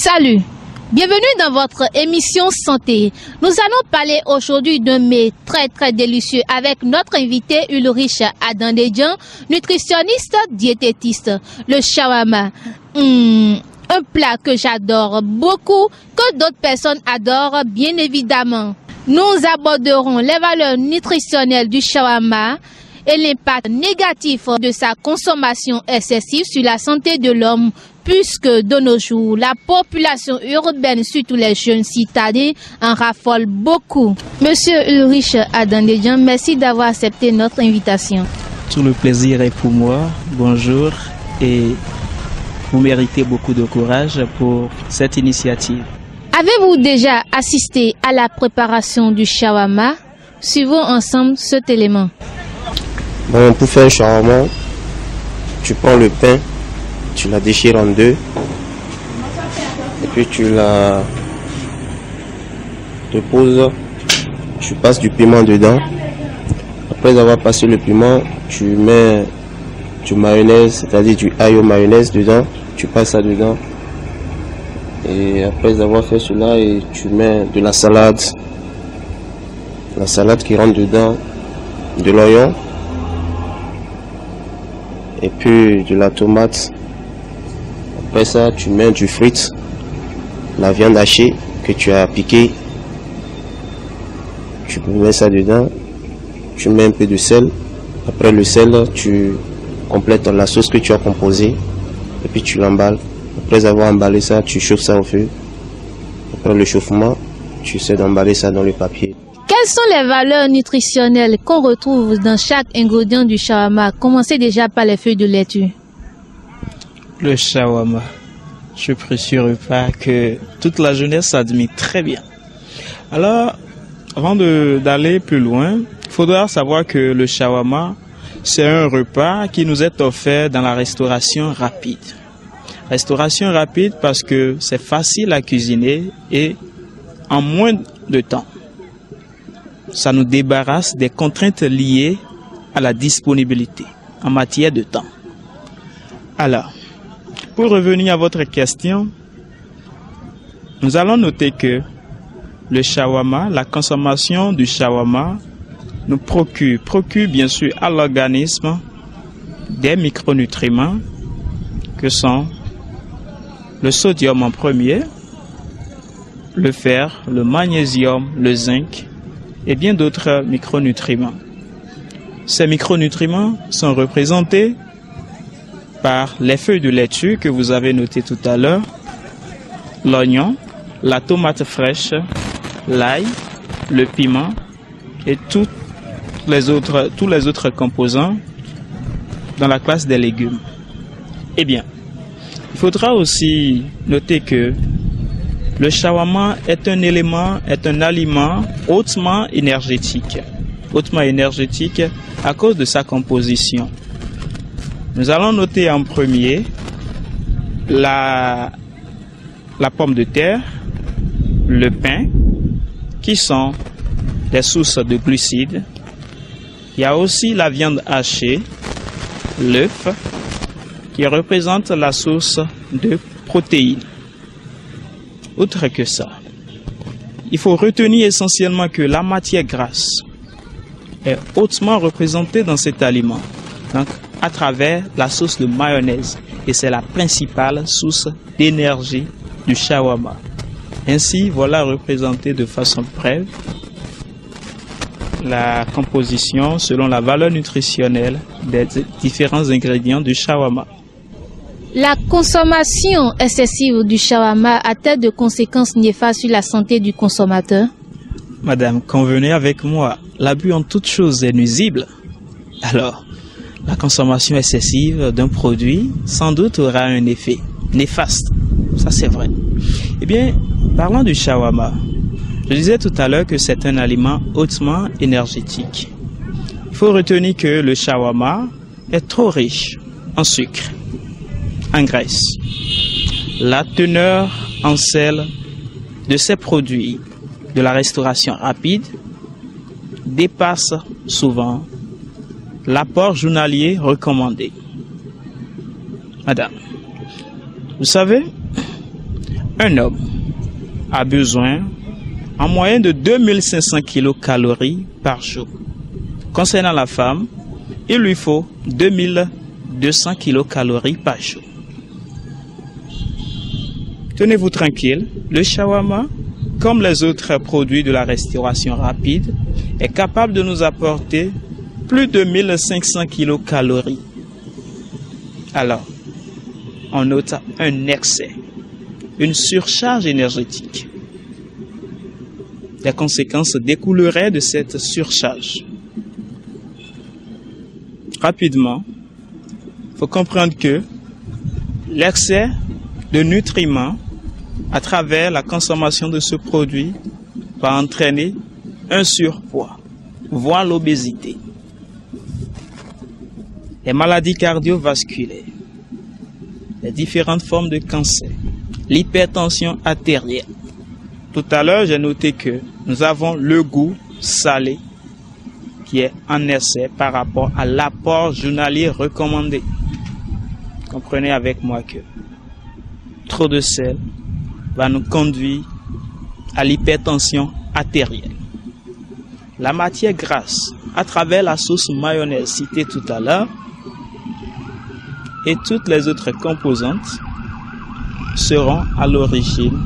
Salut, bienvenue dans votre émission Santé. Nous allons parler aujourd'hui d'un mets très délicieux avec notre invité Ulrich Adandedjian, nutritionniste diététiste, le shawarma. Un plat que j'adore beaucoup, que d'autres personnes adorent bien évidemment. Nous aborderons les valeurs nutritionnelles du shawarma et l'impact négatif de sa consommation excessive sur la santé de l'homme, puisque de nos jours, la population urbaine, surtout les jeunes citadins, en raffole beaucoup. Monsieur Ulrich Adandedjian, merci d'avoir accepté notre invitation. Tout le plaisir est pour moi. Bonjour et vous méritez beaucoup de courage pour cette initiative. Avez-vous déjà assisté à la préparation du shawarma? Suivons ensemble cet élément. Bon, pour faire un shawarma, tu prends le pain, tu la déchires en deux, et puis tu la déposes, tu passes du piment dedans. Après avoir passé le piment, tu mets du mayonnaise, c'est-à-dire du ail au mayonnaise dedans, tu passes ça dedans. Et après avoir fait cela, et tu mets de la salade qui rentre dedans, de l'oignon, et puis de la tomate. Après ça, tu mets du frites, la viande hachée que tu as piquée, tu mets ça dedans, tu mets un peu de sel. Après le sel, tu complètes la sauce que tu as composée, et puis tu l'emballes. Après avoir emballé ça, tu chauffes ça au feu. Après le chauffement, tu essaies d'emballer ça dans le papier. Quelles sont les valeurs nutritionnelles qu'on retrouve dans chaque ingrédient du shawarma? Commencez déjà par les feuilles de laitue. Le shawarma, je précise pas que toute la jeunesse admire très bien. Alors, avant d'aller plus loin, il faudra savoir que le shawarma, c'est un repas qui nous est offert dans la restauration rapide. Restauration rapide parce que c'est facile à cuisiner et en moins de temps. Ça nous débarrasse des contraintes liées à la disponibilité en matière de temps. Alors, pour revenir à votre question, nous allons noter que le shawarma, la consommation du shawarma nous procure bien sûr à l'organisme des micronutriments que sont le sodium en premier, le fer, le magnésium, le zinc et bien d'autres micronutriments. Ces micronutriments sont représentés par les feuilles de laitue que vous avez notées tout à l'heure, l'oignon, la tomate fraîche, l'ail, le piment et tous les autres composants dans la classe des légumes. Eh bien, il faudra aussi noter que le shawarma est un aliment hautement énergétique à cause de sa composition. Nous allons noter en premier la pomme de terre, le pain, qui sont des sources de glucides. Il y a aussi la viande hachée, l'œuf, qui représente la source de protéines. Outre que ça, il faut retenir essentiellement que la matière grasse est hautement représentée dans cet aliment, donc à travers la sauce de mayonnaise, et c'est la principale source d'énergie du shawarma. Ainsi, voilà représenté de façon brève la composition selon la valeur nutritionnelle des différents ingrédients du shawarma. La consommation excessive du shawarma a-t-elle de conséquences néfastes sur la santé du consommateur? Madame, convenez avec moi, l'abus en toute chose est nuisible. Alors, la consommation excessive d'un produit, sans doute, aura un effet néfaste. Ça, c'est vrai. Eh bien, parlant du shawarma, je disais tout à l'heure que c'est un aliment hautement énergétique. Il faut retenir que le shawarma est trop riche en sucre, en graisse. La teneur en sel de ces produits de la restauration rapide dépasse souvent l'apport journalier recommandé. Madame, vous savez, Un homme a besoin en moyenne de 2500 kilocalories par jour. Concernant la femme, il lui faut 2200 kilocalories par jour. Tenez-vous tranquille, le shawarma, comme les autres produits de la restauration rapide, est capable de nous apporter plus de 1500 kilocalories. Alors, on note un excès, une surcharge énergétique. Les conséquences découleraient de cette surcharge. Rapidement, il faut comprendre que l'excès de nutriments à travers la consommation de ce produit va entraîner un surpoids, voire l'obésité. Les maladies cardiovasculaires, les différentes formes de cancer, l'hypertension artérielle. Tout à l'heure, j'ai noté que nous avons le goût salé qui est en excès par rapport à l'apport journalier recommandé. Comprenez avec moi que trop de sel va nous conduire à l'hypertension artérielle. La matière grasse, à travers la sauce mayonnaise citée tout à l'heure, et toutes les autres composantes seront à l'origine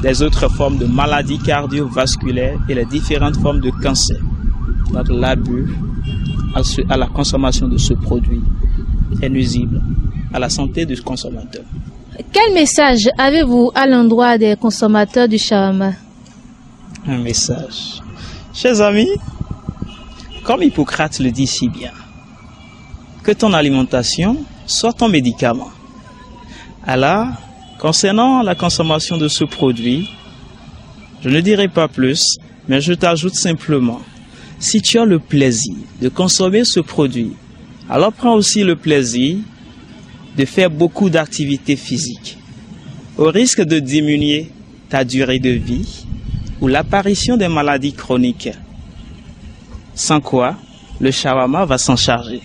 des autres formes de maladies cardiovasculaires et les différentes formes de cancer. Donc l'abus à la consommation de ce produit est nuisible à la santé du consommateur. Quel message avez-vous à l'endroit des consommateurs du shawarma? Un message. Chers amis, comme Hippocrate le dit si bien, que ton alimentation soit ton médicament. Alors, concernant la consommation de ce produit, je ne dirai pas plus, mais je t'ajoute simplement, si tu as le plaisir de consommer ce produit, alors prends aussi le plaisir de faire beaucoup d'activités physiques, au risque de diminuer ta durée de vie ou l'apparition des maladies chroniques. Sans quoi, le shawarma va s'en charger.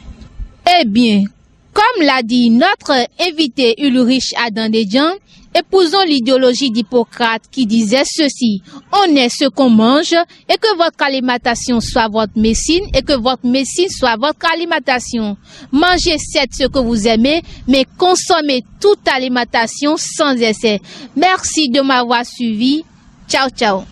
Eh bien, comme l'a dit notre invité Ulrich Adandedjian, épousons l'idéologie d'Hippocrate qui disait ceci: on est ce qu'on mange, et que votre alimentation soit votre médecine, et que votre médecine soit votre alimentation. Mangez certes ce que vous aimez, mais consommez toute alimentation sans essai. Merci de m'avoir suivi. Ciao, ciao.